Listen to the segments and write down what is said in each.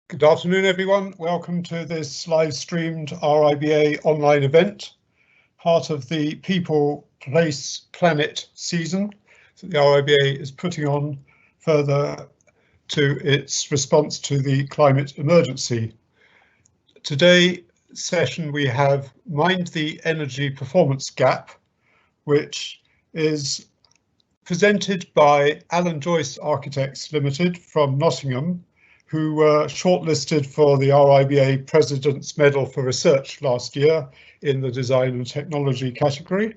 Good afternoon, everyone. Welcome to this live streamed RIBA online event, part of the People, Place, Planet season that the RIBA is putting on further to its response to the climate emergency. Today's session we have Mind the Energy Performance Gap, which is presented by Allan Joyce Architects Limited from Nottingham, who were shortlisted for the RIBA Presidents Medal for Research last year in the Design and Technology category.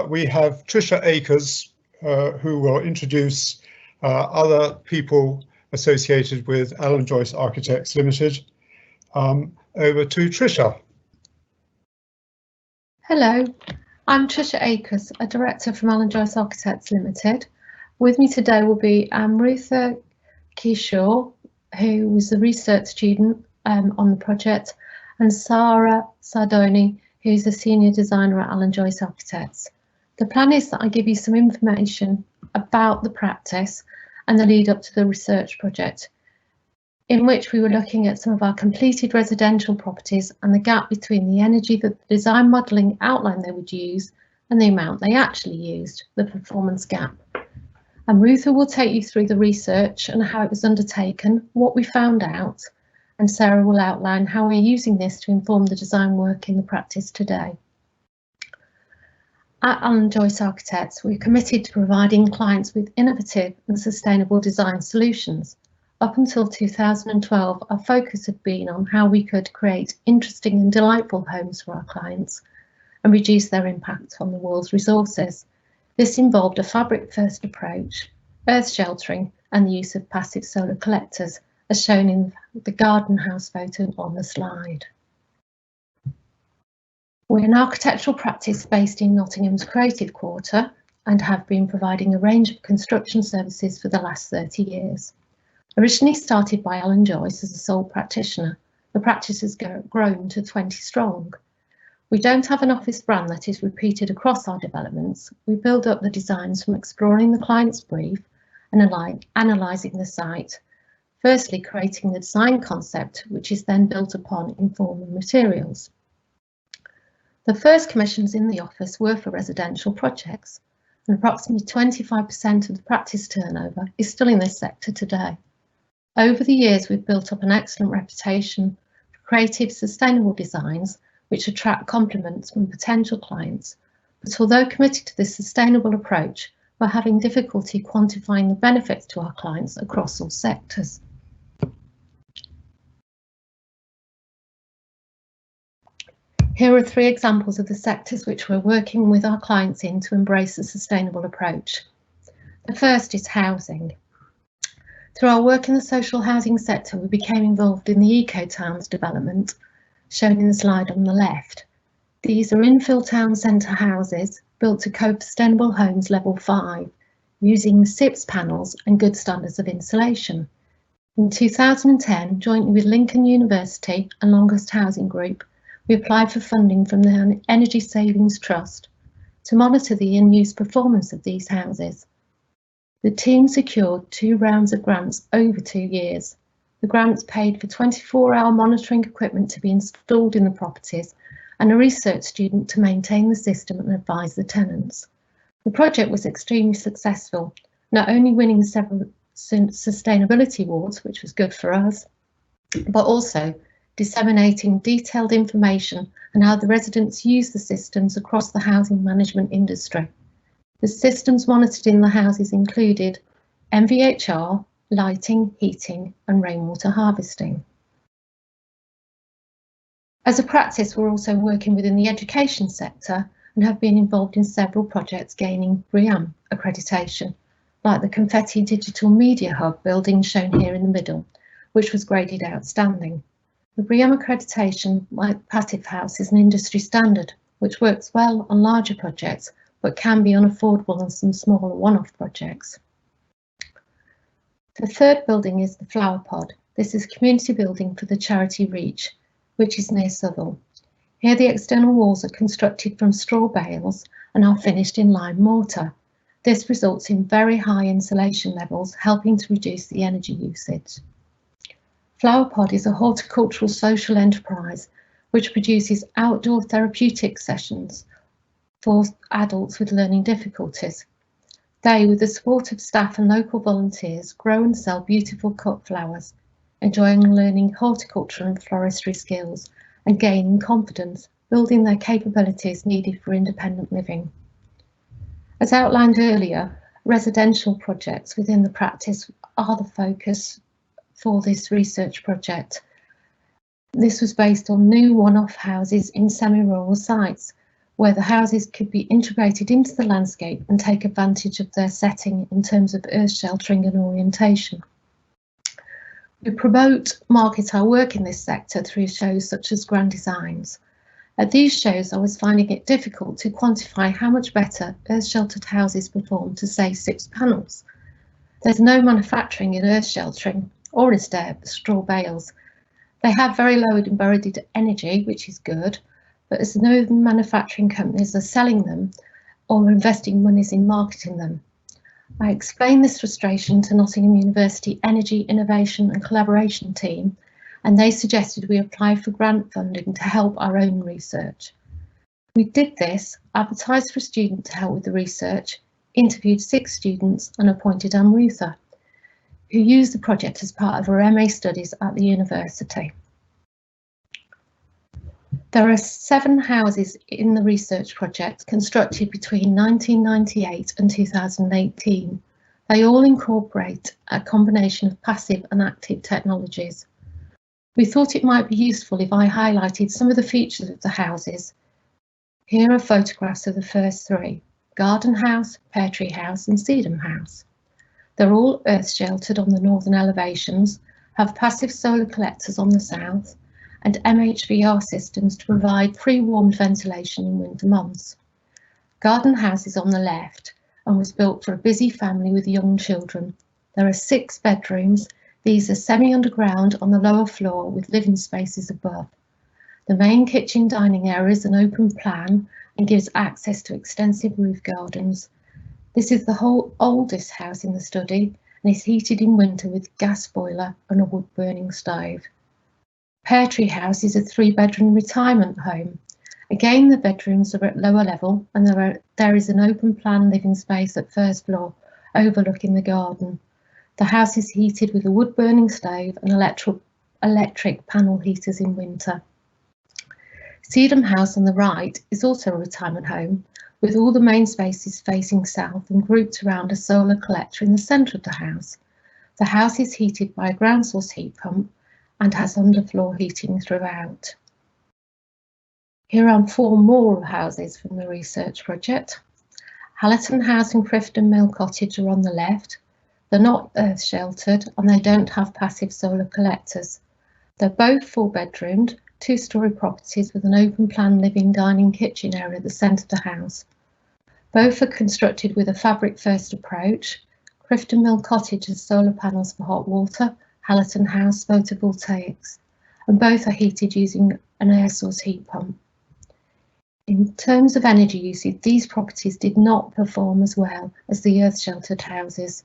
We have Tricia Akers, who will introduce other people associated with Allan Joyce Architects Limited. Over to Tricia. Hello, I'm Tricia Akers, a director from Allan Joyce Architects Limited. With me today will be Amrutha Kishor, who was a research student on the project, and Sara Saadouni, who's a senior designer at Allan Joyce Architects. The plan is that I give you some information about the practice and the lead up to the research project, in which we were looking at some of our completed residential properties and the gap between the energy that the design modelling outlined they would use and the amount they actually used, the performance gap. Amrutha will take you through the research and how it was undertaken, what we found out, and Sarah will outline how we're using this to inform the design work in the practice today. At Allan Joyce Architects, we're committed to providing clients with innovative and sustainable design solutions. Up until 2012, our focus had been on how we could create interesting and delightful homes for our clients and reduce their impact on the world's resources. This involved a fabric-first approach, earth sheltering and the use of passive solar collectors, as shown in the garden house photo on the slide. We're an architectural practice based in Nottingham's Creative Quarter and have been providing a range of construction services for the last 30 years. Originally started by Allan Joyce as a sole practitioner, the practice has grown to 20 strong. We don't have an office brand that is repeated across our developments. We build up the designs from exploring the client's brief and analysing the site. Firstly, creating the design concept, which is then built upon in form and materials. The first commissions in the office were for residential projects, and approximately 25% of the practice turnover is still in this sector today. Over the years, we've built up an excellent reputation for creative, sustainable designs which attract compliments from potential clients. But although committed to this sustainable approach, we're having difficulty quantifying the benefits to our clients across all sectors. Here are 3 examples of the sectors which we're working with our clients in to embrace a sustainable approach. The first is housing. Through our work in the social housing sector, we became involved in the Eco Towns development, shown in the slide on the left. These are infill town centre houses built to co-sustainable homes level 5, using SIPS panels and good standards of insulation. In 2010, jointly with Lincoln University and Longest Housing Group, we applied for funding from the Energy Savings Trust to monitor the in-use performance of these houses. The team secured 2 rounds of grants over 2 years. The grants paid for 24-hour monitoring equipment to be installed in the properties and a research student to maintain the system and advise the tenants. The project was extremely successful, not only winning several sustainability awards, which was good for us, but also disseminating detailed information on how the residents use the systems across the housing management industry. The systems monitored in the houses included MVHR, lighting, heating and rainwater harvesting. As a practice, we're also working within the education sector and have been involved in several projects gaining BREEAM accreditation, like the Confetti Digital Media Hub building shown here in the middle, which was graded outstanding. The BREEAM accreditation, like Passive House, is an industry standard, which works well on larger projects, but can be unaffordable on some smaller one-off projects. The third building is the Flower Pod. This is a community building for the charity Reach, which is near Southall. Here the external walls are constructed from straw bales and are finished in lime mortar. This results in very high insulation levels, helping to reduce the energy usage. FlowerPod is a horticultural social enterprise which produces outdoor therapeutic sessions for adults with learning difficulties. They, with the support of staff and local volunteers, grow and sell beautiful cut flowers, enjoying learning horticulture and floristry skills and gaining confidence, building their capabilities needed for independent living. As outlined earlier, residential projects within the practice are the focus for this research project. This was based on new one-off houses in semi-rural sites, where the houses could be integrated into the landscape and take advantage of their setting in terms of earth sheltering and orientation. We promote, market our work in this sector through shows such as Grand Designs. At these shows, I was finding it difficult to quantify how much better earth sheltered houses perform to say 6 panels. There's no manufacturing in earth sheltering or in straw bales. They have very low embodied energy, which is good, but as no manufacturing companies are selling them or investing monies in marketing them. I explained this frustration to Nottingham University Energy Innovation and Collaboration team, and they suggested we apply for grant funding to help our own research. We did this, advertised for a student to help with the research, interviewed 6 students and appointed Amrutha, who used the project as part of her MA studies at the university. There are 7 houses in the research project constructed between 1998 and 2018. They all incorporate a combination of passive and active technologies. We thought it might be useful if I highlighted some of the features of the houses. Here are photographs of the first 3, Garden House, Pear Tree House and Sedum House. They're all earth sheltered on the northern elevations, have passive solar collectors on the south, and MHVR systems to provide pre-warmed ventilation in winter months. Garden House is on the left and was built for a busy family with young children. There are 6 bedrooms. These are semi-underground on the lower floor with living spaces above. The main kitchen dining area is an open plan and gives access to extensive roof gardens. This is the oldest house in the study and is heated in winter with gas boiler and a wood burning stove. Pear Tree House is a 3-bedroom retirement home. Again, the bedrooms are at lower level and there is an open plan living space at first floor overlooking the garden. The house is heated with a wood burning stove and electric panel heaters in winter. Sedum House on the right is also a retirement home with all the main spaces facing south and grouped around a solar collector in the centre of the house. The house is heated by a ground source heat pump and has underfloor heating throughout. Here are 4 more houses from the research project. Hallerton House and Crifton Mill Cottage are on the left. They're not earth sheltered and they don't have passive solar collectors. They're both 4-bedroomed, 2-storey properties with an open plan living, dining, kitchen area at the centre of the house. Both are constructed with a fabric first approach. Crifton Mill Cottage has solar panels for hot water, Hallerton House photovoltaics, and both are heated using an air source heat pump. In terms of energy usage, these properties did not perform as well as the earth sheltered houses.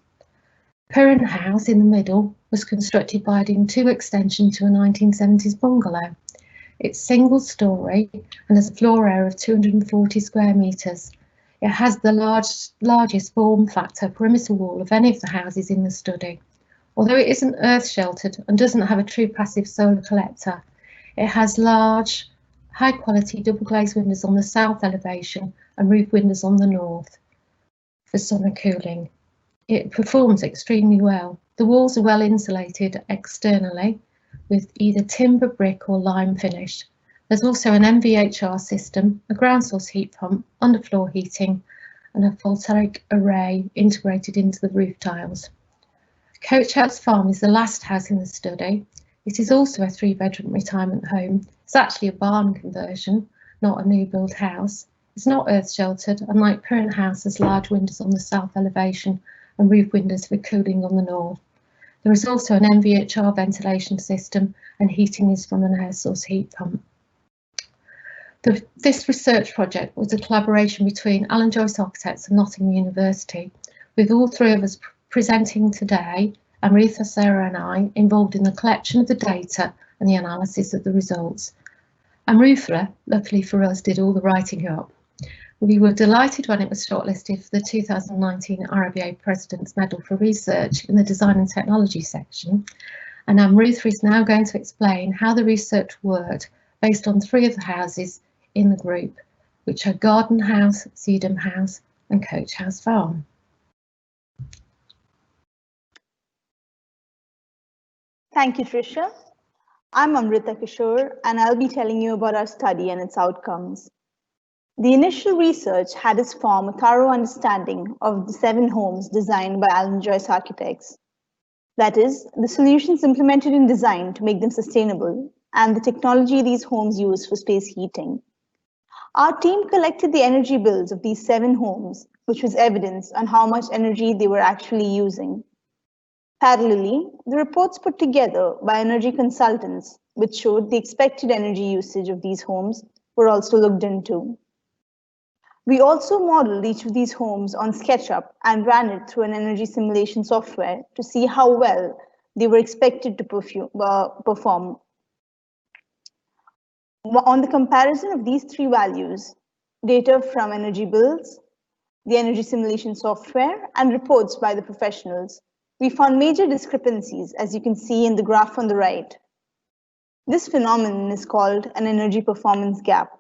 Curran House in the middle was constructed by adding 2 extensions to a 1970s bungalow. It's single storey and has a floor area of 240 square metres. It has the largest form factor perimeter wall of any of the houses in the study. Although it isn't earth sheltered and doesn't have a true passive solar collector, it has large, high quality double glazed windows on the south elevation and roof windows on the north for summer cooling. It performs extremely well. The walls are well insulated externally with either timber, brick or lime finish. There's also an MVHR system, a ground source heat pump, underfloor heating and a photovoltaic array integrated into the roof tiles. Coach House Farm is the last house in the study. It is also a 3-bedroom retirement home. It's actually a barn conversion, not a new build house. It's not earth sheltered, and like current house has large windows on the south elevation and roof windows for cooling on the north. There is also an MVHR ventilation system and heating is from an air source heat pump. This research project was a collaboration between Allan Joyce Architects and Nottingham University, with all 3 of us presenting today Amrutha, Sara and I involved in the collection of the data and the analysis of the results. Amrutha, luckily for us, did all the writing up. We were delighted when it was shortlisted for the 2019 RIBA Presidents Medal for Research in the Design and Technology section, and Amrutha is now going to explain how the research worked based on 3 of the houses in the group, which are Garden House, Sedum House and Coach House Farm. Thank you, Tricia. I'm Amrutha Kishor, and I'll be telling you about our study and its outcomes. The initial research had us form a thorough understanding of the 7 homes designed by Allan Joyce Architects. That is, the solutions implemented in design to make them sustainable, and the technology these homes use for space heating. Our team collected the energy bills of these 7 homes, which was evidence on how much energy they were actually using. Parallelly, the reports put together by energy consultants, which showed the expected energy usage of these homes, were also looked into. We also modeled each of these homes on SketchUp and ran it through an energy simulation software to see how well they were expected to perform. On the comparison of these 3 values, data from energy bills, the energy simulation software, and reports by the professionals, we found major discrepancies, as you can see in the graph on the right. This phenomenon is called an energy performance gap.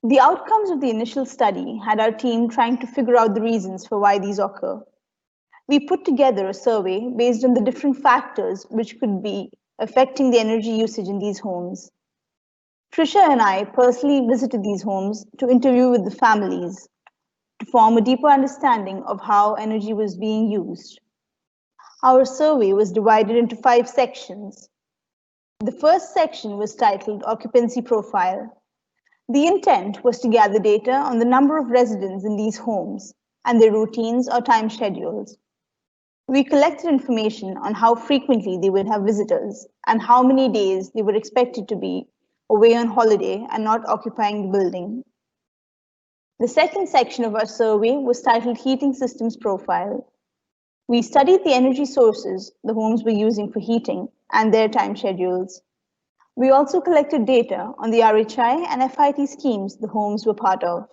The outcomes of the initial study had our team trying to figure out the reasons for why these occur. We put together a survey based on the different factors which could be affecting the energy usage in these homes. Tricia and I personally visited these homes to interview with the families to form a deeper understanding of how energy was being used. Our survey was divided into 5 sections. The first section was titled Occupancy Profile. The intent was to gather data on the number of residents in these homes and their routines or time schedules. We collected information on how frequently they would have visitors and how many days they were expected to be away on holiday and not occupying the building. The second section of our survey was titled Heating Systems Profile. We studied the energy sources the homes were using for heating and their time schedules. We also collected data on the RHI and FIT schemes the homes were part of.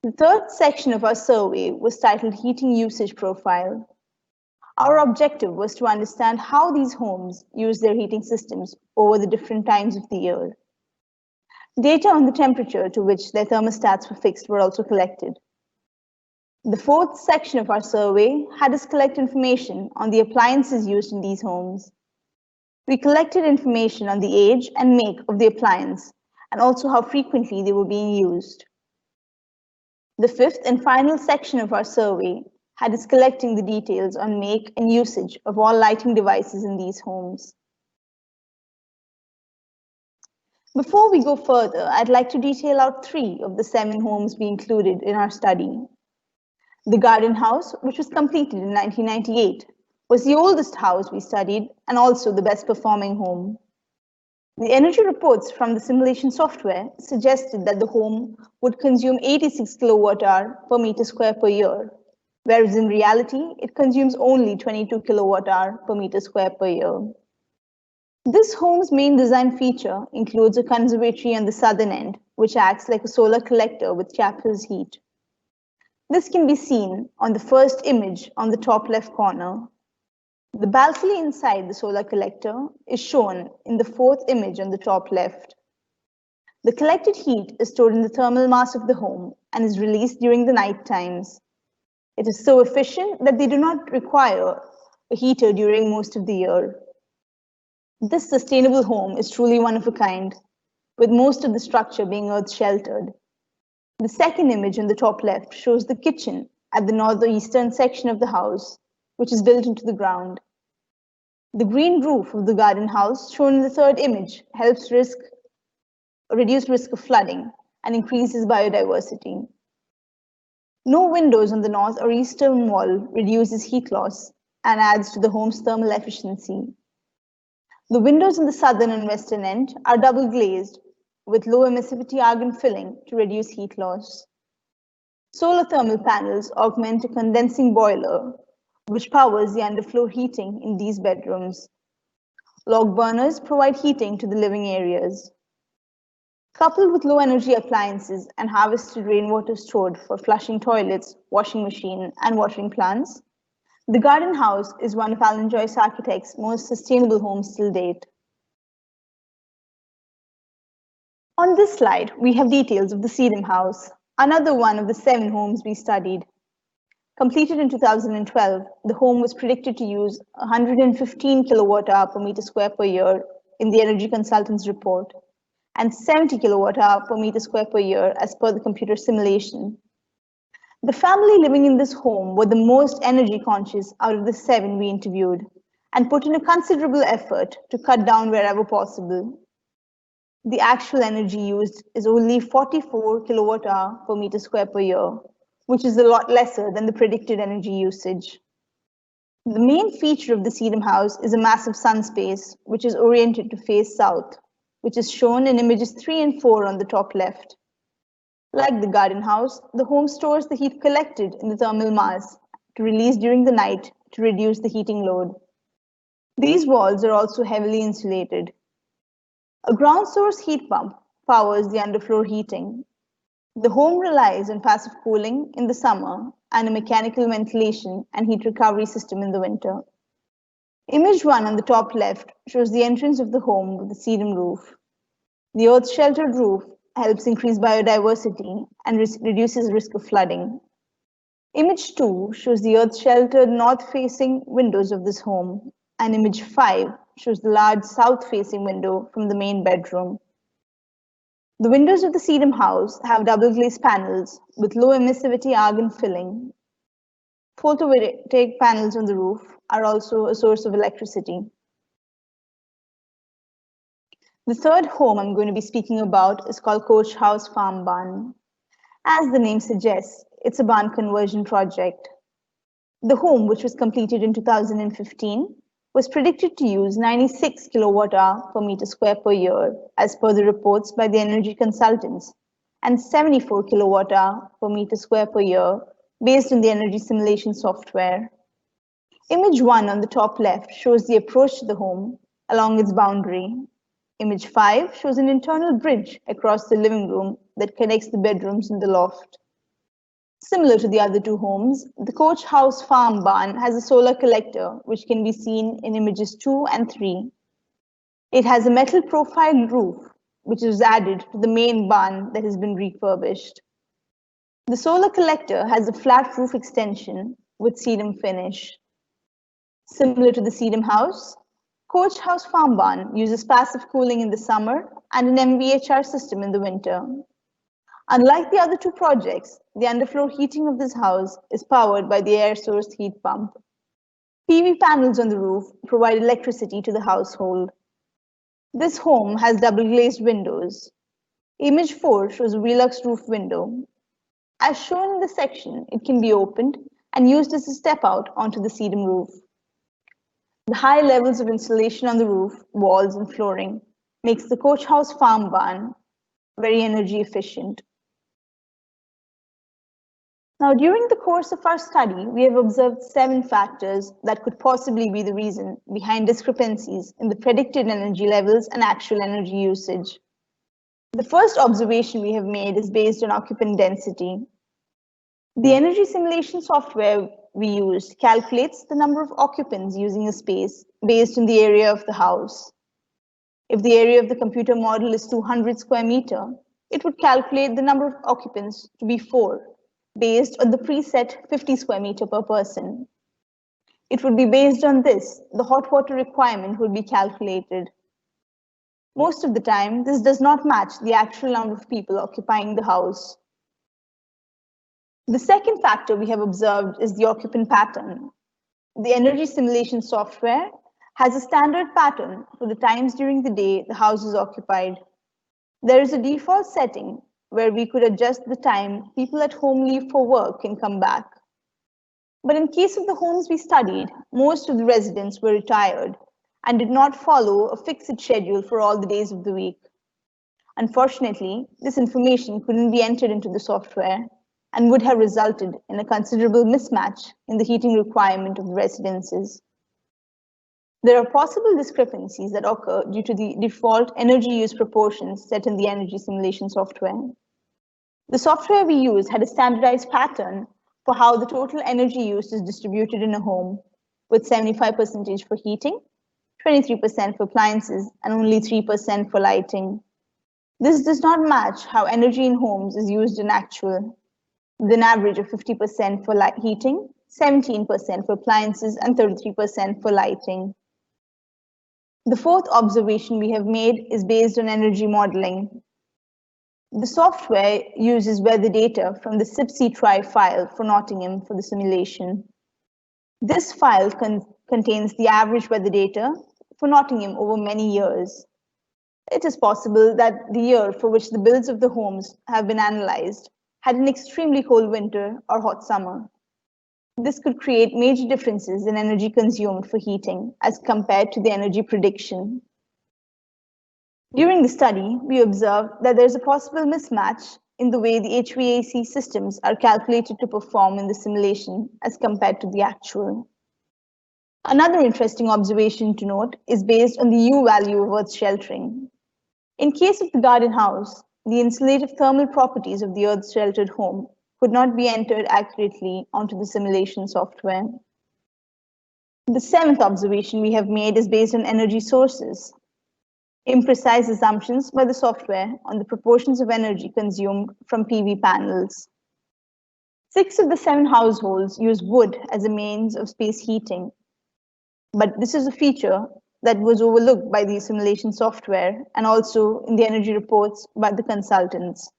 The third section of our survey was titled Heating Usage Profile. Our objective was to understand how these homes use their heating systems over the different times of the year. Data on the temperature to which their thermostats were fixed were also collected. The fourth section of our survey had us collect information on the appliances used in these homes. We collected information on the age and make of the appliance and also how frequently they were being used. The fifth and final section of our survey had us collecting the details on make and usage of all lighting devices in these homes. Before we go further, I'd like to detail out 3 of the 7 homes we included in our study. The Garden House, which was completed in 1998, was the oldest house we studied and also the best performing home. The energy reports from the simulation software suggested that the home would consume 86 kilowatt-hour per meter square per year, whereas in reality, it consumes only 22 kilowatt-hour per meter square per year. This home's main design feature includes a conservatory on the southern end, which acts like a solar collector which captures heat. This can be seen on the first image on the top left corner. The balcony inside the solar collector is shown in the 4th image on the top left. The collected heat is stored in the thermal mass of the home and is released during the night times. It is so efficient that they do not require a heater during most of the year. This sustainable home is truly one of a kind, with most of the structure being earth sheltered. The second image on the top left shows the kitchen at the northeastern section of the house, which is built into the ground. The green roof of the garden house, shown in the 3rd image, helps reduce risk of flooding and increases biodiversity. No windows on the north or eastern wall reduces heat loss and adds to the home's thermal efficiency. The windows in the southern and western end are double glazed with low emissivity argon filling to reduce heat loss. Solar thermal panels augment a condensing boiler which powers the underfloor heating in these bedrooms. Log burners provide heating to the living areas. Coupled with low energy appliances and harvested rainwater stored for flushing toilets, washing machine, and watering plants, the Garden House is one of Allan Joyce Architects' most sustainable homes till date. On this slide, we have details of the Sedum House, another one of the 7 homes we studied. Completed in 2012, the home was predicted to use 115 kilowatt-hour per meter square per year in the energy consultant's report, and 70 kilowatt-hour per meter square per year as per the computer simulation. The family living in this home were the most energy conscious out of the 7 we interviewed, and put in a considerable effort to cut down wherever possible. The actual energy used is only 44 kilowatt-hour per meter square per year, which is a lot lesser than the predicted energy usage. The main feature of the Sedum House is a massive sun space, which is oriented to face south, which is shown in images 3 and 4 on the top left. Like the Garden House, the home stores the heat collected in the thermal mass to release during the night to reduce the heating load. These walls are also heavily insulated. A ground source heat pump powers the underfloor heating. The home relies on passive cooling in the summer and a mechanical ventilation and heat recovery system in the winter. Image 1 on the top left shows the entrance of the home with the sedum roof. The earth-sheltered roof helps increase biodiversity and reduces risk of flooding. Image 2 shows the earth-sheltered north-facing windows of this home, and image 5 shows the large south-facing window from the main bedroom. The windows of the Sedum House have double glazed panels with low emissivity argon filling. Photovoltaic panels on the roof are also a source of electricity. The third home I'm going to be speaking about is called Coach House Farm Barn. As the name suggests, it's a barn conversion project. The home, which was completed in 2015, was predicted to use 96 kilowatt-hour per meter square per year, as per the reports by the energy consultants, and 74 kilowatt-hour per meter square per year, based on the energy simulation software. Image 1 on the top left shows the approach to the home along its boundary. Image 5 shows an internal bridge across the living room that connects the bedrooms and the loft. Similar to the other 2 homes, the Coach House Farm Barn has a solar collector, which can be seen in images 2 and 3. It has a metal profile roof, which is added to the main barn that has been refurbished. The solar collector has a flat roof extension with sedum finish. Similar to the Sedum House, Coach House Farm Barn uses passive cooling in the summer and an MVHR system in the winter. Unlike the other 2 projects, the underfloor heating of this house is powered by the air source heat pump. PV panels on the roof provide electricity to the household. This home has double glazed windows. Image 4 shows a Velux roof window. As shown in the section, it can be opened and used as a step out onto the sedum roof. The high levels of insulation on the roof, walls, and flooring makes the Coach House Farm Barn very energy efficient. Now, during the course of our study, we have observed 7 factors that could possibly be the reason behind discrepancies in the predicted energy levels and actual energy usage. The first observation we have made is based on occupant density. The energy simulation software we used calculates the number of occupants using a space based on the area of the house. If the area of the computer model is 200 square meter, it would calculate the number of occupants to be 4, based on the preset 50 square meter per person. It would be based on this, the hot water requirement would be calculated. Most of the time, this does not match the actual number of people occupying the house. The second factor we have observed is the occupant pattern. The energy simulation software has a standard pattern for the times during the day the house is occupied. There is a default setting where we could adjust the time people at home leave for work and come back. But in case of the homes we studied, most of the residents were retired and did not follow a fixed schedule for all the days of the week. Unfortunately, this information couldn't be entered into the software. and would have resulted in a considerable mismatch in the heating requirement of the residences. There are possible discrepancies that occur due to the default energy use proportions set in the energy simulation software. The software we used had a standardized pattern for how the total energy use is distributed in a home, with 75% for heating, 23% for appliances, and only 3% for lighting. This does not match how energy in homes is used in actual, with an average of 50% for heating, 17% for appliances, and 33% for lighting. The fourth observation we have made is based on energy modeling. The software uses weather data from the CIPC-TRI file for Nottingham for the simulation. This file contains the average weather data for Nottingham over many years. It is possible that the year for which the builds of the homes have been analyzed had an extremely cold winter or hot summer. This could create major differences in energy consumed for heating as compared to the energy prediction. During the study, we observed that there's a possible mismatch in the way the HVAC systems are calculated to perform in the simulation as compared to the actual. Another interesting observation to note is based on the U value of earth sheltering. In case of the garden house, the insulative thermal properties of the earth sheltered home could not be entered accurately onto the simulation software. The seventh observation we have made is based on energy sources. Imprecise assumptions by the software on the proportions of energy consumed from PV panels. 6 of the 7 households use wood as a means of space heating, but this is a feature that was overlooked by the simulation software and also in the energy reports by the consultants.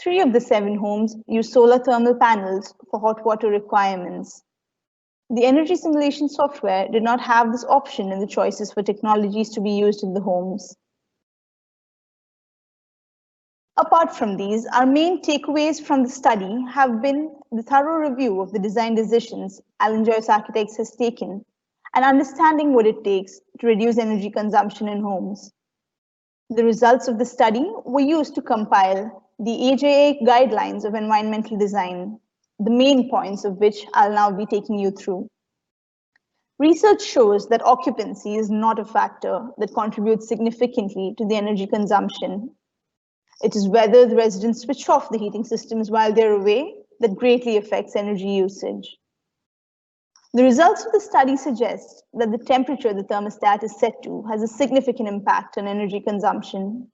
3 of the 7 homes use solar thermal panels for hot water requirements. The energy simulation software did not have this option in the choices for technologies to be used in the homes. Apart from these, our main takeaways from the study have been the thorough review of the design decisions Allan Joyce Architects has taken and understanding what it takes to reduce energy consumption in homes. The results of the study were used to compile the AJA guidelines of environmental design, the main points of which I'll now be taking you through. Research shows that occupancy is not a factor that contributes significantly to the energy consumption. It is whether the residents switch off the heating systems while they're away that greatly affects energy usage. The results of the study suggest that the temperature the thermostat is set to has a significant impact on energy consumption.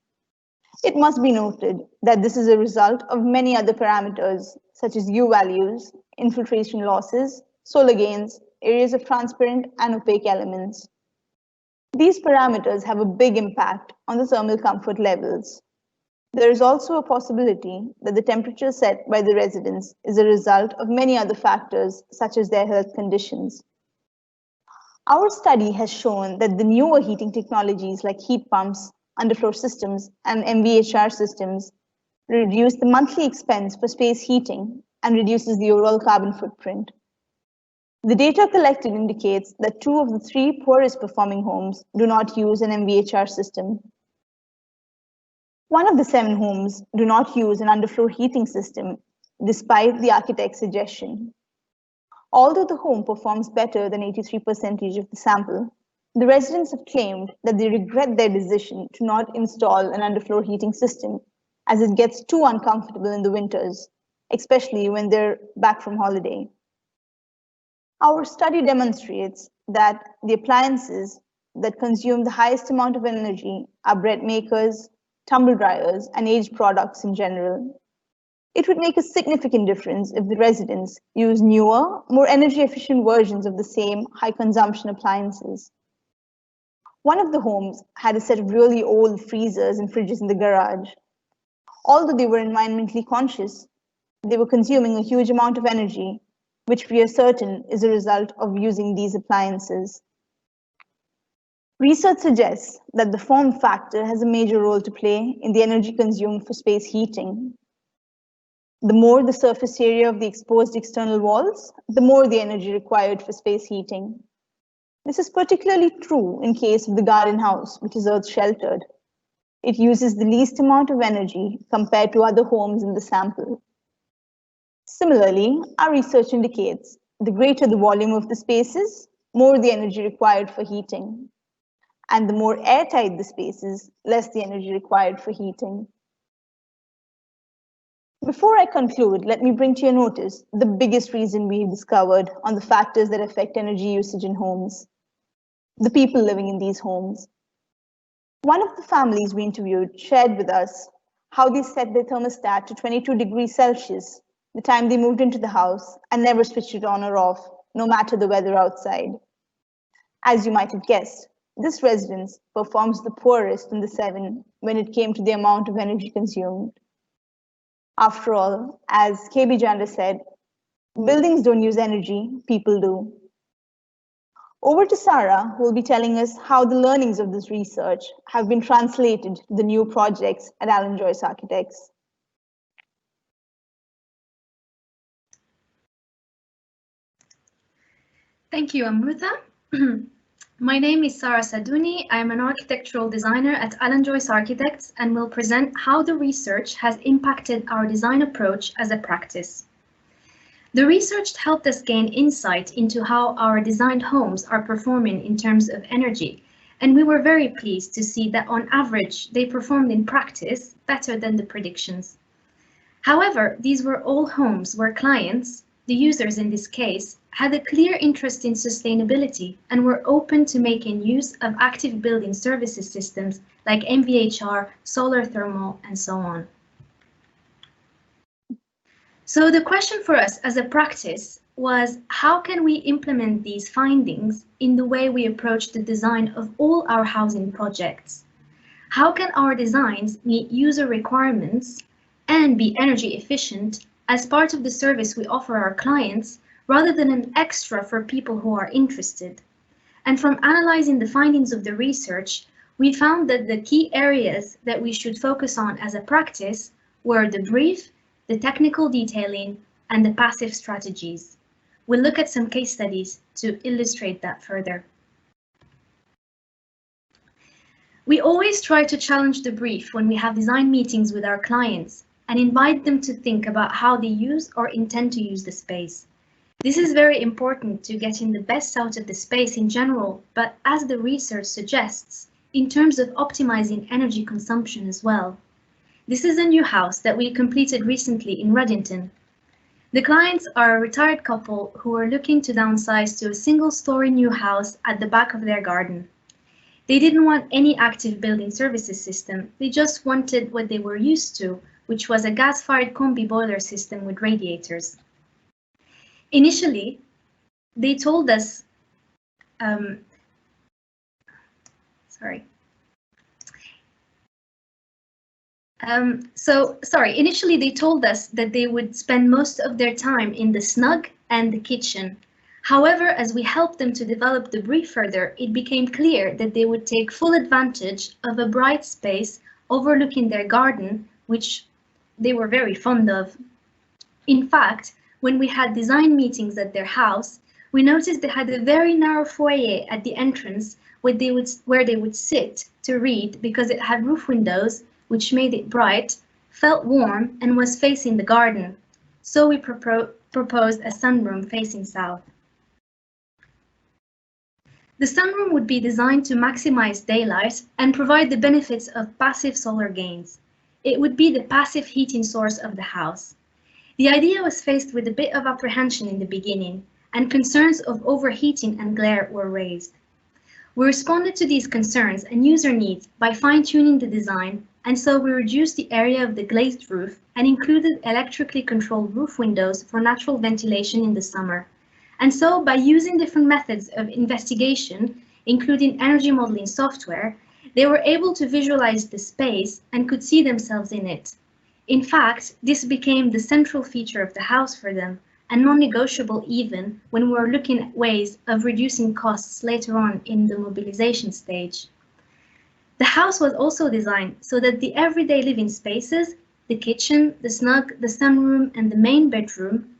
It must be noted that this is a result of many other parameters, such as U values, infiltration losses, solar gains, areas of transparent and opaque elements. These parameters have a big impact on the thermal comfort levels. There is also a possibility that the temperature set by the residents is a result of many other factors, such as their health conditions. Our study has shown that the newer heating technologies like heat pumps, underfloor systems, and MVHR systems reduce the monthly expense for space heating and reduces the overall carbon footprint. The data collected indicates that 2 of the 3 poorest performing homes do not use an MVHR system. 1 of the 7 homes do not use an underfloor heating system, despite the architect's suggestion. Although the home performs better than 83% of the sample, the residents have claimed that they regret their decision to not install an underfloor heating system, as it gets too uncomfortable in the winters, especially when they're back from holiday. Our study demonstrates that the appliances that consume the highest amount of energy are bread makers, tumble dryers, and aged products in general. It would make a significant difference if the residents use newer, more energy efficient versions of the same high consumption appliances. One of the homes had a set of really old freezers and fridges in the garage. Although they were environmentally conscious, they were consuming a huge amount of energy, which we are certain is a result of using these appliances. Research suggests that the form factor has a major role to play in the energy consumed for space heating. The more the surface area of the exposed external walls, the more the energy required for space heating. This is particularly true in case of the garden house, which is earth sheltered. It uses the least amount of energy compared to other homes in the sample. Similarly, our research indicates the greater the volume of the spaces, more the energy required for heating. And the more airtight the spaces, less the energy required for heating. Before I conclude, let me bring to your notice the biggest reason we've discovered on the factors that affect energy usage in homes, the people living in these homes. One of the families we interviewed shared with us how they set their thermostat to 22 degrees Celsius the time they moved into the house and never switched it on or off, no matter the weather outside. As you might have guessed, this residence performs the poorest in the 7 when it came to the amount of energy consumed. After all, as KB Janda said, buildings don't use energy, people do. Over to Sara, who will be telling us how the learnings of this research have been translated to the new projects at Allan Joyce Architects. Thank you, Amrutha. My name is Sara Saadouni. I'm an architectural designer at Allan Joyce Architects and will present how the research has impacted our design approach as a practice. The research helped us gain insight into how our designed homes are performing in terms of energy, and we were very pleased to see that on average they performed in practice better than the predictions. However, these were all homes where clients, the users in this case, had a clear interest in sustainability and were open to making use of active building services systems like MVHR, solar thermal, and so on. So the question for us as a practice was, how can we implement these findings in the way we approach the design of all our housing projects? How can our designs meet user requirements and be energy efficient as part of the service we offer our clients, rather than an extra for people who are interested? And from analyzing the findings of the research, we found that the key areas that we should focus on as a practice were the brief, the technical detailing, and the passive strategies. We'll look at some case studies to illustrate that further. We always try to challenge the brief when we have design meetings with our clients and invite them to think about how they use or intend to use the space. This is very important to getting the best out of the space in general, but as the research suggests, in terms of optimizing energy consumption as well. This is a new house that we completed recently in Reddington. The clients are a retired couple who are looking to downsize to a single-story new house at the back of their garden. They didn't want any active building services system, they just wanted what they were used to, which was a gas-fired combi boiler system with radiators. Initially, they told us, Initially they told us that they would spend most of their time in the snug and the kitchen. However, as we helped them to develop the brief further, it became clear that they would take full advantage of a bright space overlooking their garden, which they were very fond of. In fact, when we had design meetings at their house, we noticed they had a very narrow foyer at the entrance where they would sit to read because it had roof windows which made it bright, felt warm, and was facing the garden. So we proposed a sunroom facing south. The sunroom would be designed to maximize daylight and provide the benefits of passive solar gains. It would be the passive heating source of the house. The idea was faced with a bit of apprehension in the beginning, and concerns of overheating and glare were raised. We responded to these concerns and user needs by fine-tuning the design, and so we reduced the area of the glazed roof and included electrically controlled roof windows for natural ventilation in the summer. And so by using different methods of investigation, including energy modeling software, they were able to visualize the space and could see themselves in it. In fact, this became the central feature of the house for them, and non-negotiable even when we were looking at ways of reducing costs later on in the mobilization stage. The house was also designed so that the everyday living spaces, the kitchen, the snug, the sunroom, and the main bedroom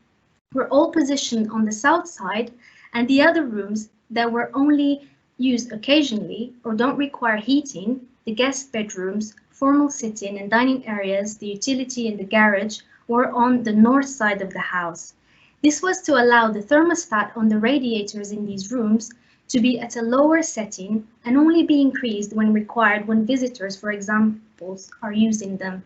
were all positioned on the south side, and the other rooms that were only used occasionally or don't require heating, the guest bedrooms, formal sitting and dining areas, the utility and the garage, were on the north side of the house. This was to allow the thermostat on the radiators in these rooms to be at a lower setting and only be increased when required when visitors, for example, are using them.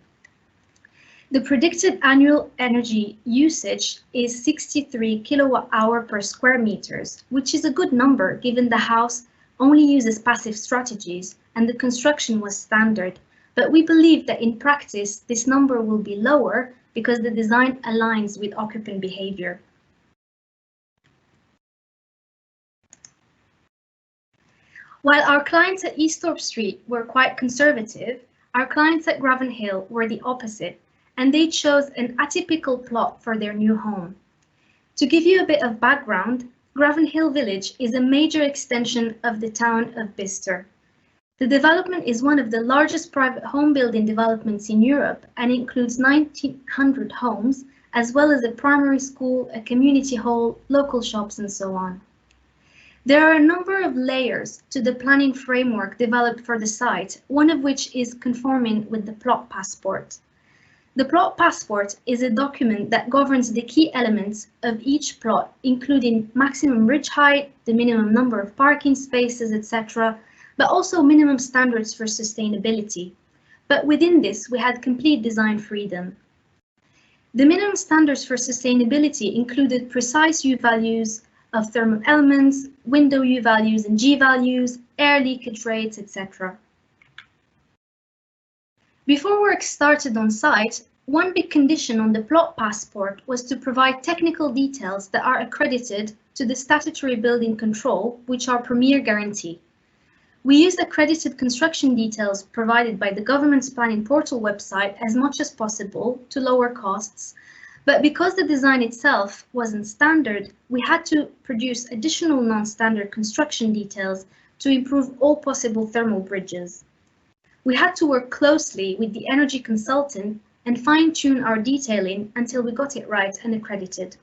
The predicted annual energy usage is 63 kilowatt-hour per square meters, which is a good number given the house only uses passive strategies and the construction was standard. But we believe that in practice, this number will be lower because the design aligns with occupant behavior. While our clients at Easthorpe Street were quite conservative, our clients at Graven Hill were the opposite, and they chose an atypical plot for their new home. To give you a bit of background, Graven Hill Village is a major extension of the town of Bicester. The development is one of the largest private home building developments in Europe and includes 1,900 homes, as well as a primary school, a community hall, local shops, and so on. There are a number of layers to the planning framework developed for the site, one of which is conforming with the plot passport. The plot passport is a document that governs the key elements of each plot, including maximum ridge height, the minimum number of parking spaces, etc., but also minimum standards for sustainability. But within this, we had complete design freedom. The minimum standards for sustainability included precise U values of thermal elements, window U values and G values, air leakage rates, etc. Before work started on site, one big condition on the plot passport was to provide technical details that are accredited to the statutory building control, which are premier guarantee. We used accredited construction details provided by the government's planning portal website as much as possible to lower costs, but because the design itself wasn't standard, we had to produce additional non-standard construction details to improve all possible thermal bridges. We had to work closely with the energy consultant and fine-tune our detailing until we got it right and accredited.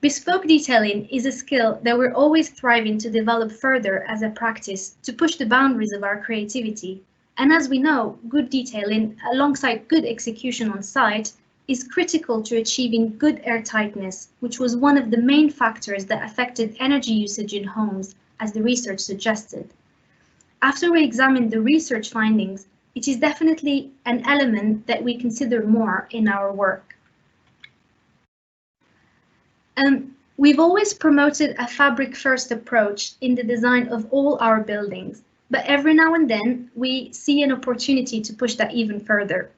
Bespoke detailing is a skill that we're always thriving to develop further as a practice to push the boundaries of our creativity. And as we know, good detailing alongside good execution on site is critical to achieving good airtightness, which was one of the main factors that affected energy usage in homes, as the research suggested. After we examined the research findings, it is definitely an element that we consider more in our work. We've always promoted a fabric-first approach in the design of all our buildings, but every now and then we see an opportunity to push that even further.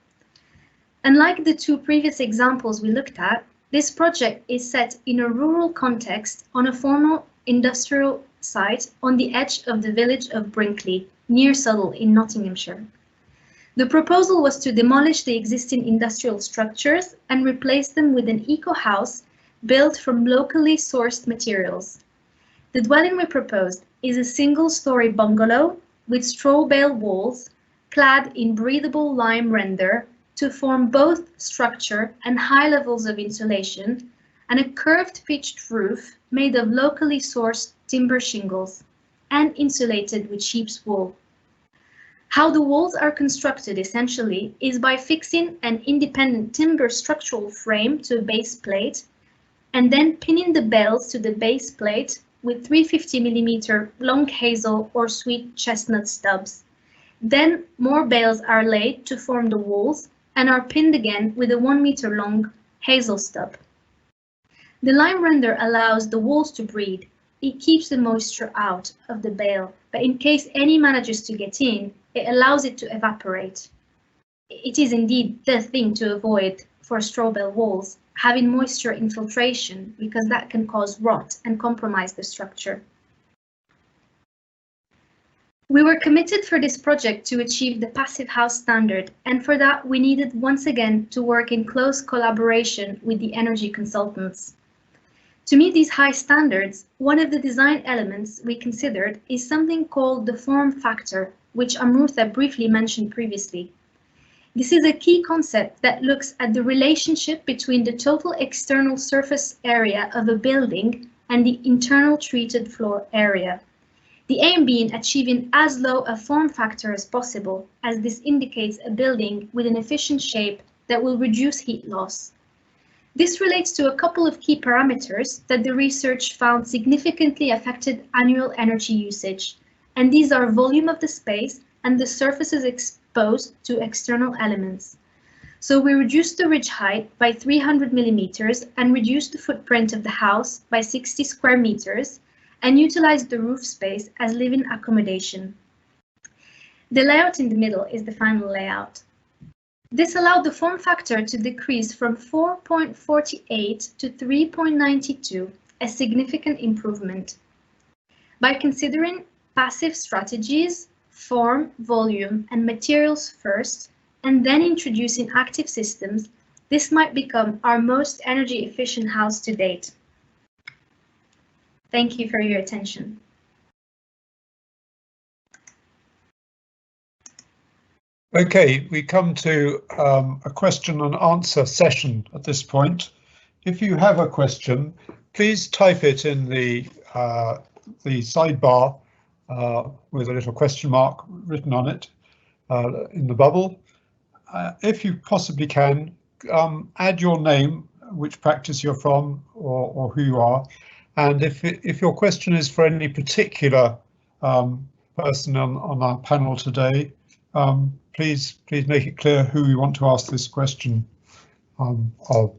Unlike the two previous examples we looked at, this project is set in a rural context on a formal industrial site on the edge of the village of Brinkley, near Southall in Nottinghamshire. The proposal was to demolish the existing industrial structures and replace them with an eco-house built from locally sourced materials. The dwelling we proposed is a single-story bungalow with straw bale walls clad in breathable lime render to form both structure and high levels of insulation, and a curved pitched roof made of locally sourced timber shingles and insulated with sheep's wool. How the walls are constructed essentially is by fixing an independent timber structural frame to a base plate and then pinning the bales to the base plate with 350mm long hazel or sweet chestnut stubs. Then more bales are laid to form the walls and are pinned again with a 1 meter long hazel stub. The lime render allows the walls to breathe. It keeps the moisture out of the bale, but in case any manages to get in, it allows it to evaporate. It is indeed the thing to avoid for straw bale walls, having moisture infiltration, because that can cause rot and compromise the structure. We were committed for this project to achieve the Passive House standard, and for that we needed once again to work in close collaboration with the energy consultants. To meet these high standards, one of the design elements we considered is something called the form factor, which Amrutha briefly mentioned previously. This is a key concept that looks at the relationship between the total external surface area of a building and the internal treated floor area. The aim being achieving as low a form factor as possible, as this indicates a building with an efficient shape that will reduce heat loss. This relates to a couple of key parameters that the research found significantly affected annual energy usage, and these are volume of the space and the surfaces exposed to external elements. So we reduced the ridge height by 300 millimeters and reduced the footprint of the house by 60 square meters and utilized the roof space as living accommodation. The layout in the middle is the final layout. This allowed the form factor to decrease from 4.48 to 3.92, a significant improvement. By considering passive strategies, form, volume, and materials first, and then introducing active systems, this might become our most energy efficient house to date. Thank you for your attention. Okay, we come to a question and answer session at this point. If you have a question, please type it in the sidebar with a little question mark written on it in the bubble. If you possibly can, add your name, which practice you're from, or who you are, and if your question is for any particular person on our panel today, please make it clear who you want to ask this question of.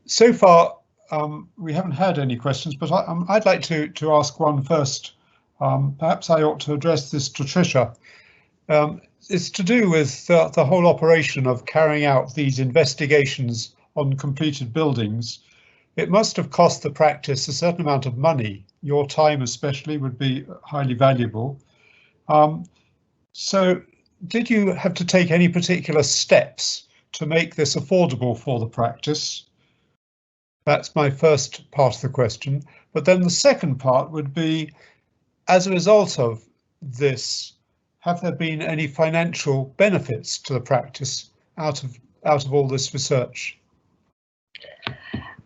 So far, we haven't had any questions, but I'd like to ask one first. Perhaps I ought to address this to Tricia. It's to do with the whole operation of carrying out these investigations on completed buildings. It must have cost the practice a certain amount of money. Your time especially would be highly valuable. So did you have to take any particular steps to make this affordable for the practice? That's my first part of the question. But then the second part would be, as a result of this, have there been any financial benefits to the practice out of all this research?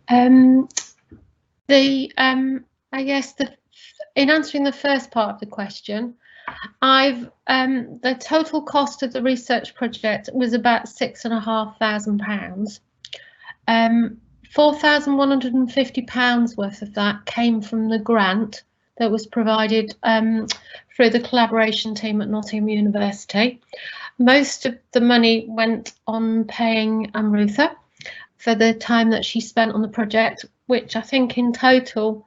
I guess in answering the first part of the question, the total cost of the research project was about £6,500. £4,150 worth of that came from the grant that was provided through the collaboration team at Nottingham University. Most of the money went on paying Amrutha for the time that she spent on the project, which I think in total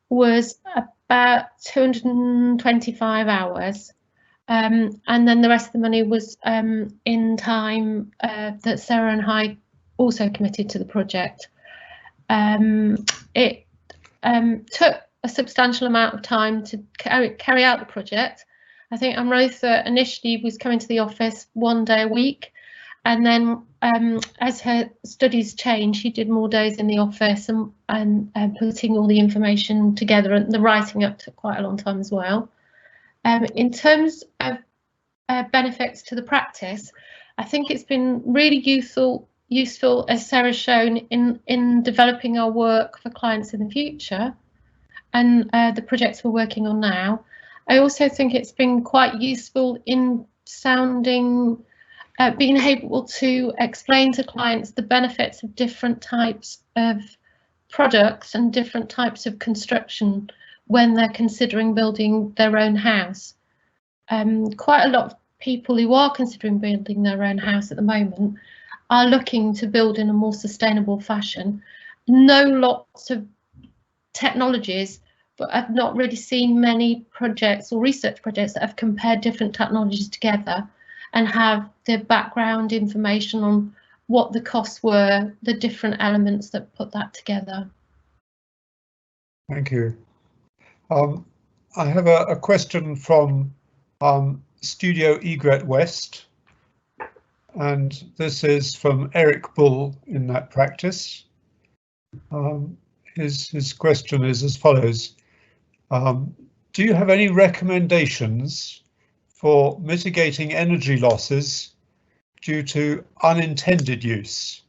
was about 225 hours. And then the rest of the money was in time that Sara and I also committed to the project. It took a substantial amount of time to carry out the project. I think Amrutha initially was coming to the office one day a week, and then as her studies changed, she did more days in the office and putting all the information together, and the writing up took quite a long time as well. In terms of benefits to the practice, I think it's been really useful, as Sara's shown, in developing our work for clients in the future and the projects we're working on now. I also think it's been quite useful in being able to explain to clients the benefits of different types of products and different types of construction when they're considering building their own house. Quite a lot of people who are considering building their own house at the moment are looking to build in a more sustainable fashion, know lots of technologies, but I've not really seen many projects or research projects that have compared different technologies together and have the background information on what the costs were, the different elements that put that together. Thank you. I have a question from Studio Egret West, and this is from Eric Bull in that practice. His question is as follows. Do you have any recommendations for mitigating energy losses due to unintended use?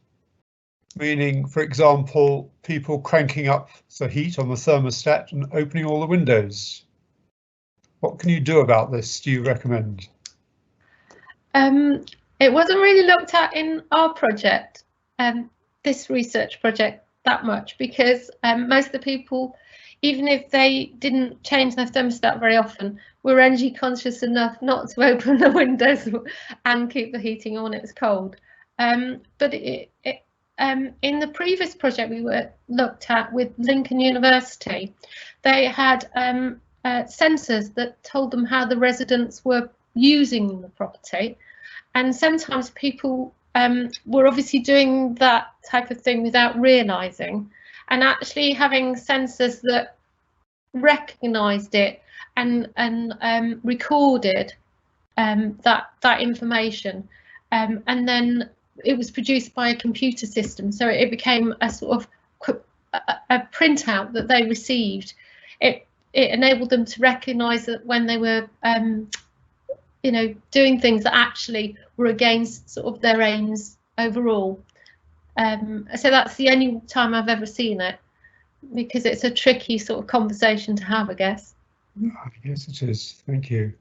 Meaning, for example, people cranking up the heat on the thermostat and opening all the windows. What can you do about this, do you recommend? It wasn't really looked at in our project, this research project, that much, because most of the people, even if they didn't change their thermostat very often, were energy conscious enough not to open the windows and keep the heating on. It was cold. But in the previous project we looked at with Lincoln University, they had sensors that told them how the residents were using the property, and sometimes people were obviously doing that type of thing without realising, and actually having sensors that recognised it and recorded that information, and then it was produced by a computer system, so it became a sort of a printout that they received. It enabled them to recognise that when they were you know, doing things that actually were against sort of their aims overall. So that's the only time I've ever seen it, because it's a tricky sort of conversation to have, I guess. Yes, it is. Thank you.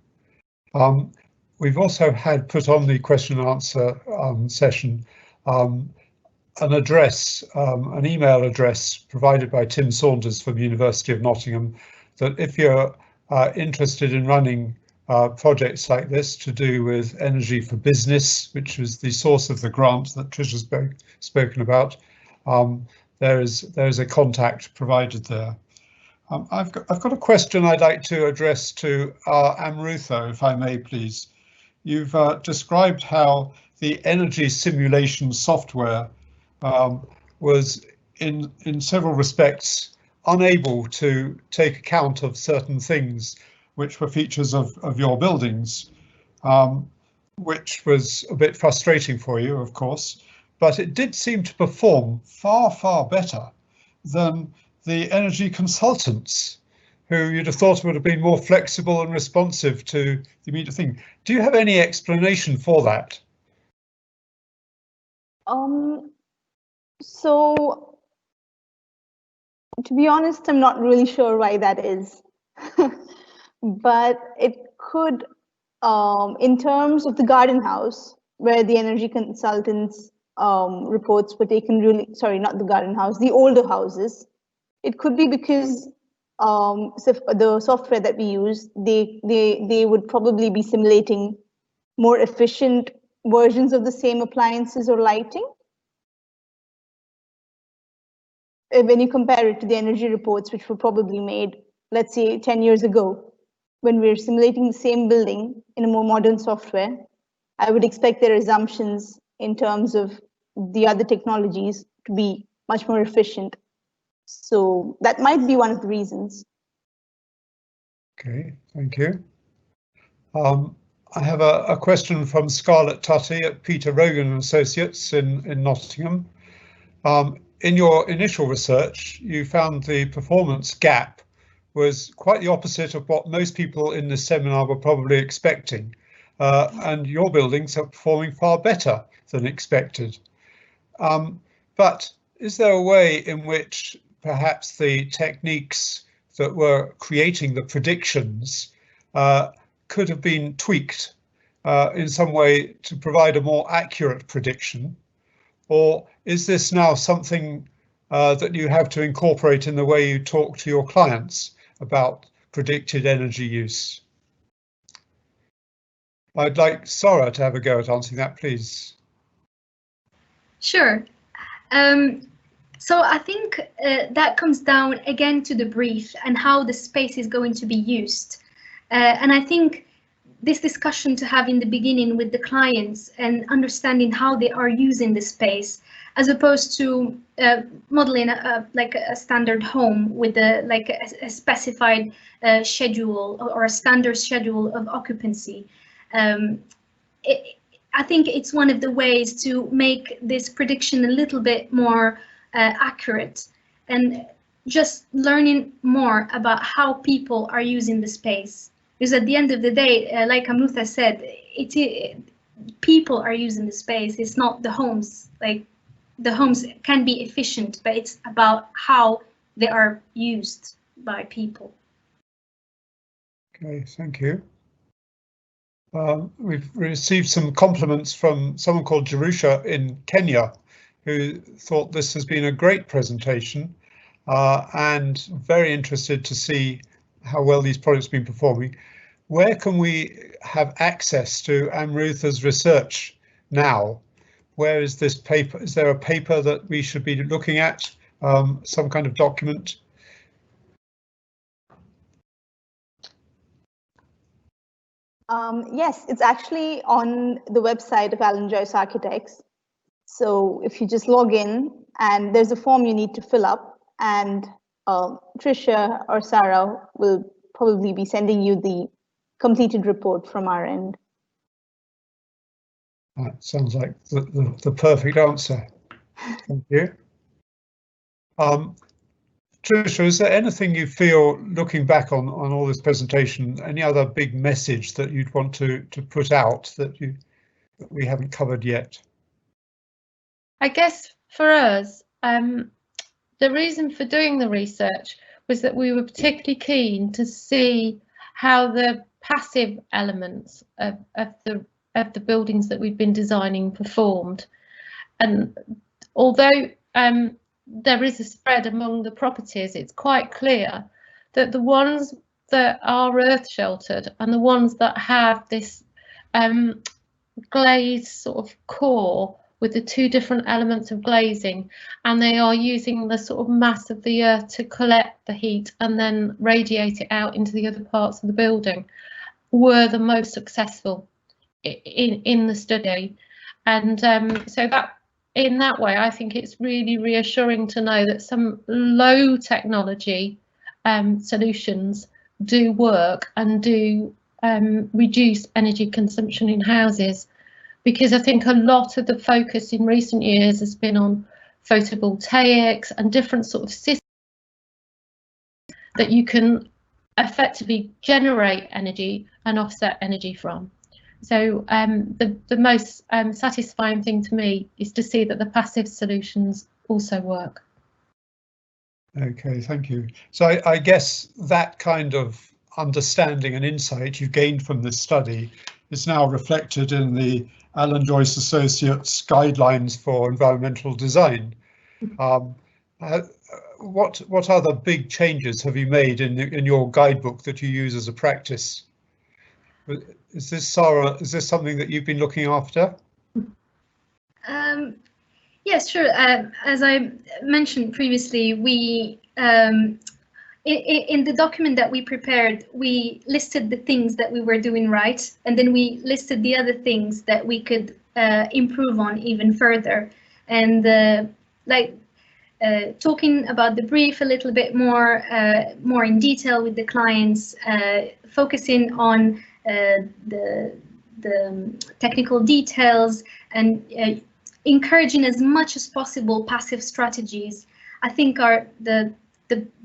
We've also had put on the question and answer session an address, an email address provided by Tim Saunders from the University of Nottingham, that if you're interested in running projects like this to do with energy for business, which was the source of the grant that Tricia's spoken about, there is a contact provided there. I've got a question I'd like to address to Amrutha, if I may, please. You've described how the energy simulation software was in several respects unable to take account of certain things which were features of your buildings, which was a bit frustrating for you, of course, but it did seem to perform far, far better than the energy consultants, who you'd have thought would have been more flexible and responsive to the immediate thing. Do you have any explanation for that? So, to be honest, I'm not really sure why that is. But it could, in terms of the garden house, where the energy consultants reports were taken really, sorry, not the garden house, the older houses, it could be because the software that we use, they would probably be simulating more efficient versions of the same appliances or lighting. When you compare it to the energy reports, which were probably made, let's say, 10 years ago, when we're simulating the same building in a more modern software, I would expect their assumptions in terms of the other technologies to be much more efficient. So that might be one of the reasons. Okay, thank you. I have a question from Scarlett Tutty at Peter Rogan and Associates in Nottingham. In your initial research, you found the performance gap was quite the opposite of what most people in this seminar were probably expecting, and your buildings are performing far better than expected. But is there a way in which perhaps the techniques that were creating the predictions could have been tweaked in some way to provide a more accurate prediction? Or is this now something that you have to incorporate in the way you talk to your clients about predicted energy use? I'd like Sara to have a go at answering that, please. Sure. So I think that comes down again to the brief and how the space is going to be used. And I think this discussion to have in the beginning with the clients and understanding how they are using the space, as opposed to modeling like a standard home with a specified schedule or a standard schedule of occupancy. I think it's one of the ways to make this prediction a little bit more accurate, and just learning more about how people are using the space. Because at the end of the day, like Amrutha said, people are using the space. It's not the homes. Like the homes can be efficient, but it's about how they are used by people. Okay, thank you. We've received some compliments from someone called Jerusha in Kenya, who thought this has been a great presentation and very interested to see how well these projects have been performing. Where can we have access to Amrutha's research now? Where is this paper? Is there a paper that we should be looking at, some kind of document? Yes, it's actually on the website of Allan Joyce Architects. So if you just log in, and there's a form you need to fill up, and Tricia or Sara will probably be sending you the completed report from our end. That sounds like the perfect answer. Thank you. Tricia, is there anything you feel, looking back on all this presentation, any other big message that you'd want to put out that we haven't covered yet? I guess for us, the reason for doing the research was that we were particularly keen to see how the passive elements of the buildings that we've been designing performed. And although there is a spread among the properties, it's quite clear that the ones that are earth sheltered and the ones that have this glazed sort of core with the two different elements of glazing, and they are using the sort of mass of the earth to collect the heat and then radiate it out into the other parts of the building, were the most successful in the study. And so that, in that way, I think it's really reassuring to know that some low technology solutions do work and do reduce energy consumption in houses, because I think a lot of the focus in recent years has been on photovoltaics and different sort of systems that you can effectively generate energy and offset energy from. So the most satisfying thing to me is to see that the passive solutions also work. Okay, thank you. So I guess that kind of understanding and insight you've gained from this study is now reflected in the Allan Joyce Associates Guidelines for Environmental Design. What other big changes have you made in your guidebook that you use as a practice? Is this, Sara, is this something that you've been looking after? Yes, sure. As I mentioned previously, we in the document that we prepared, we listed the things that we were doing right, and then we listed the other things that we could improve on even further. And talking about the brief a little bit more in detail with the clients, focusing on the technical details, and encouraging as much as possible passive strategies, I think are the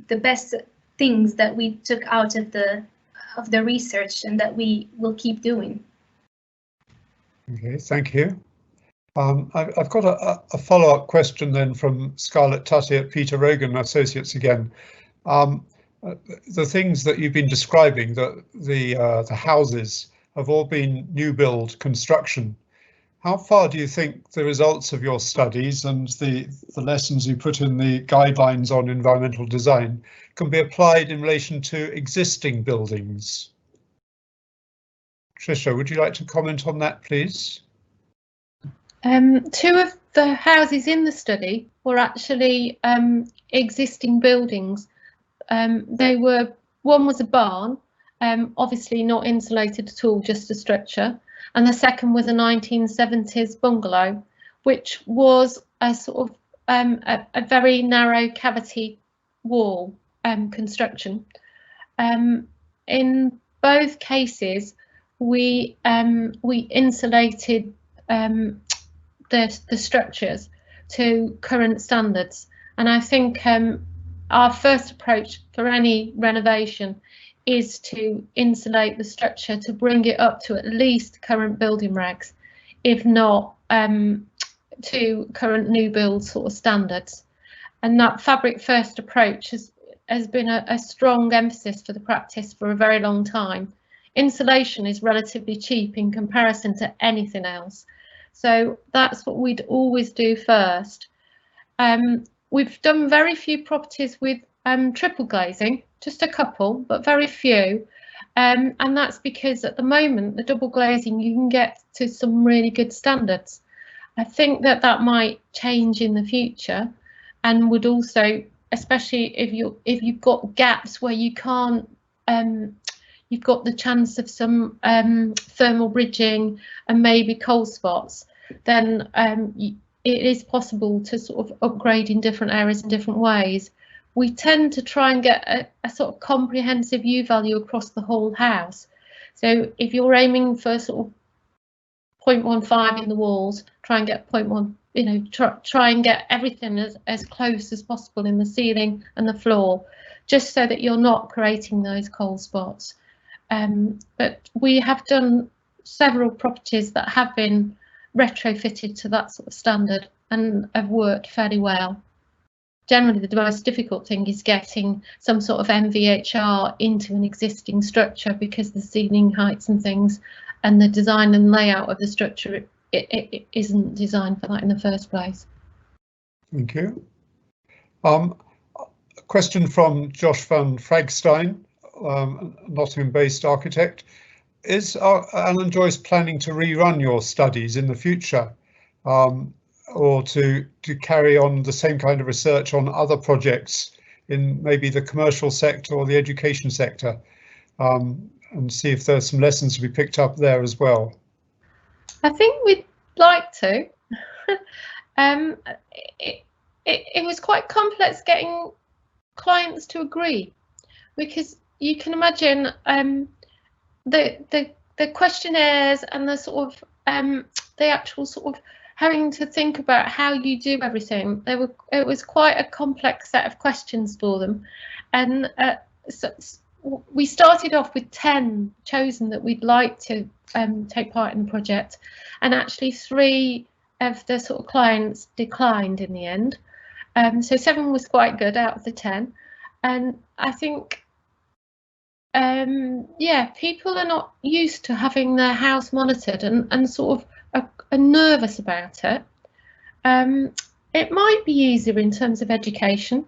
best things that we took out of the research, and that we will keep doing. Okay, thank you. I've got a follow-up question then from Scarlett Tutty at Peter Rogan Associates again. The things that you've been describing, the houses have all been new build construction. How far do you think the results of your studies and the lessons you put in the guidelines on environmental design can be applied in relation to existing buildings? Tricia, would you like to comment on that, please? Two of the houses in the study were actually existing buildings. One was a barn, obviously not insulated at all, just a structure, and the second was a 1970s bungalow, which was a sort of a very narrow cavity wall construction. In both cases, we insulated the structures to current standards, and I think our first approach for any renovation is to insulate the structure to bring it up to at least current building regs, if not to current new build sort of standards. And that fabric first approach has been a strong emphasis for the practice for a very long time, insulation is relatively cheap in comparison to anything else. So that's what we'd always do first. We've done very few properties with triple glazing, just a couple, but very few. And that's because at the moment, the double glazing, you can get to some really good standards. I think that that might change in the future, and would also, especially if you've got gaps where you can't, you've got the chance of some thermal bridging and maybe cold spots, then it is possible to sort of upgrade in different areas in different ways. We tend to try and get a sort of comprehensive U value across the whole house. So if you're aiming for sort of 0.15 in the walls, try and get 0.1, you know, try and get everything as close as possible in the ceiling and the floor, just so that you're not creating those cold spots. But we have done several properties that have been retrofitted to that sort of standard and have worked fairly well. Generally, the most difficult thing is getting some sort of MVHR into an existing structure, because the ceiling heights and things and the design and layout of the structure, it isn't designed for that in the first place. Thank you. A question from Josh van Fragstein, Nottingham-based architect. Is Allan Joyce planning to rerun your studies in the future, or to carry on the same kind of research on other projects in maybe the commercial sector or the education sector, and see if there's some lessons to be picked up there as well? I think we'd like to. It was quite complex getting clients to agree, because you can imagine the questionnaires and the sort of the actual sort of having to think about how you do everything. It was quite a complex set of questions for them, and so we started off with 10 chosen that we'd like to take part in the project, and actually 3 of the sort of clients declined in the end. So 7 was quite good out of the 10, and I think yeah, people are not used to having their house monitored and sort of are nervous about it. It might be easier in terms of education,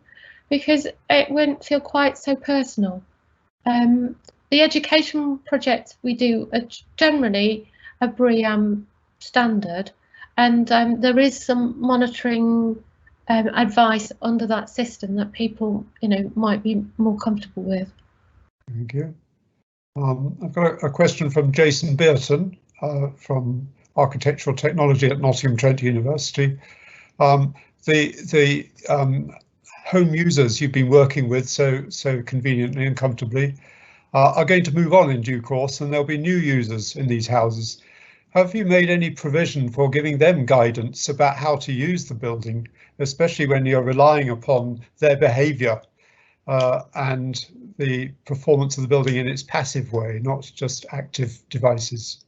because it wouldn't feel quite so personal. The education projects we do are generally a BREEAM standard, and there is some monitoring advice under that system that people, you know, might be more comfortable with. Thank you. I've got a question from Jason Beerton from Architectural Technology at Nottingham Trent University. The home users you've been working with so conveniently and comfortably are going to move on in due course, and there'll be new users in these houses. Have you made any provision for giving them guidance about how to use the building, especially when you're relying upon their behaviour and the performance of the building in its passive way, not just active devices?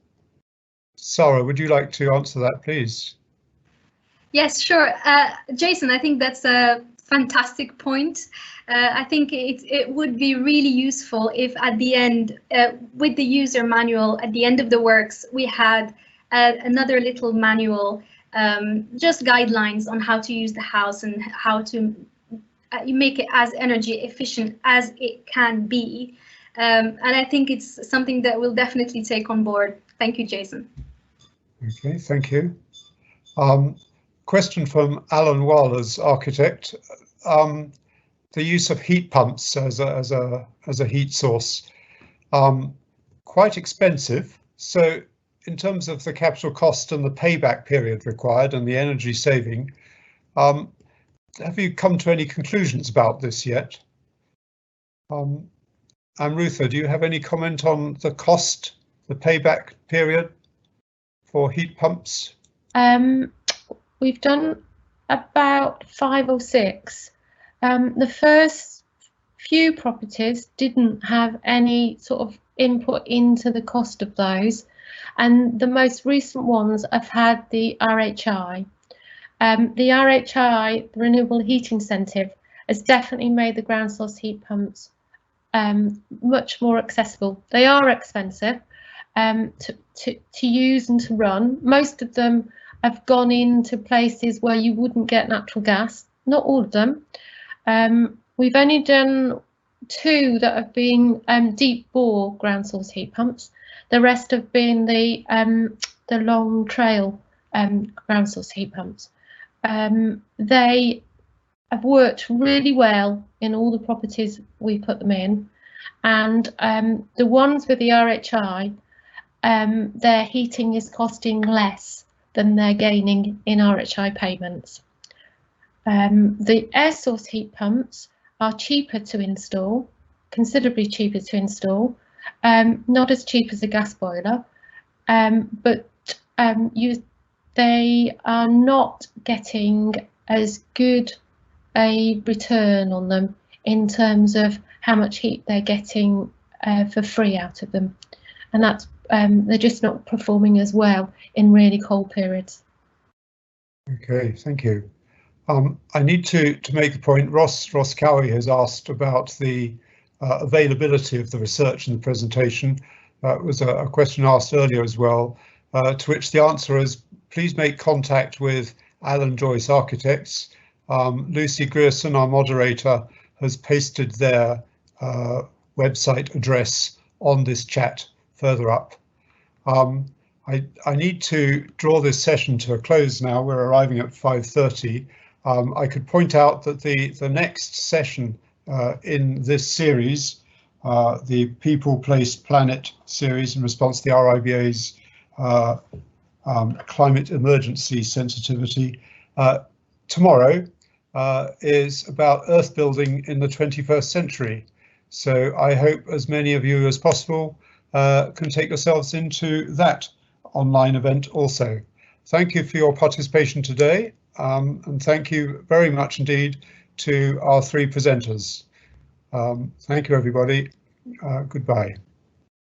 Sara, would you like to answer that, please? Yes, sure. Jason, I think that's a fantastic point. I think it would be really useful if at the end, with the user manual, at the end of the works, we had another little manual, just guidelines on how to use the house and how to make it as energy efficient as it can be. And I think it's something that we'll definitely take on board. Thank you, Jason. Okay, thank you. Question from Alan Waller's architect. The use of heat pumps as a heat source, quite expensive. So in terms of the capital cost and the payback period required and the energy saving, have you come to any conclusions about this yet? Amrutha, do you have any comment on the cost, the payback period for heat pumps? We've done about 5 or 6. The first few properties didn't have any sort of input into the cost of those, and the most recent ones have had the RHI. The RHI, the Renewable Heat Incentive, has definitely made the ground source heat pumps much more accessible. They are expensive to use and to run. Most of them have gone into places where you wouldn't get natural gas. Not all of them. We've only done 2 that have been deep bore ground source heat pumps. The rest have been the long trail ground source heat pumps. They have worked really well in all the properties we put them in, and the ones with the RHI, their heating is costing less than they're gaining in RHI payments. The air source heat pumps are cheaper to install, considerably cheaper to install, not as cheap as a gas boiler, but they are not getting as good a return on them in terms of how much heat they're getting for free out of them, and that's they're just not performing as well in really cold periods. Okay, thank you. I need to make the point. Ross Cowie has asked about the availability of the research in the presentation. That was a question asked earlier as well, to which the answer is please make contact with Allan Joyce Architects. Lucy Grierson, our moderator, has pasted their website address on this chat further up. I need to draw this session to a close now. We're arriving at 5:30. I could point out that the next session in this series, the People, Place, Planet series in response to the RIBA's climate emergency sensitivity, tomorrow is about earth building in the 21st century. So I hope as many of you as possible can take yourselves into that online event also. Thank you for your participation today, and thank you very much indeed to our 3 presenters. Thank you everybody. Goodbye.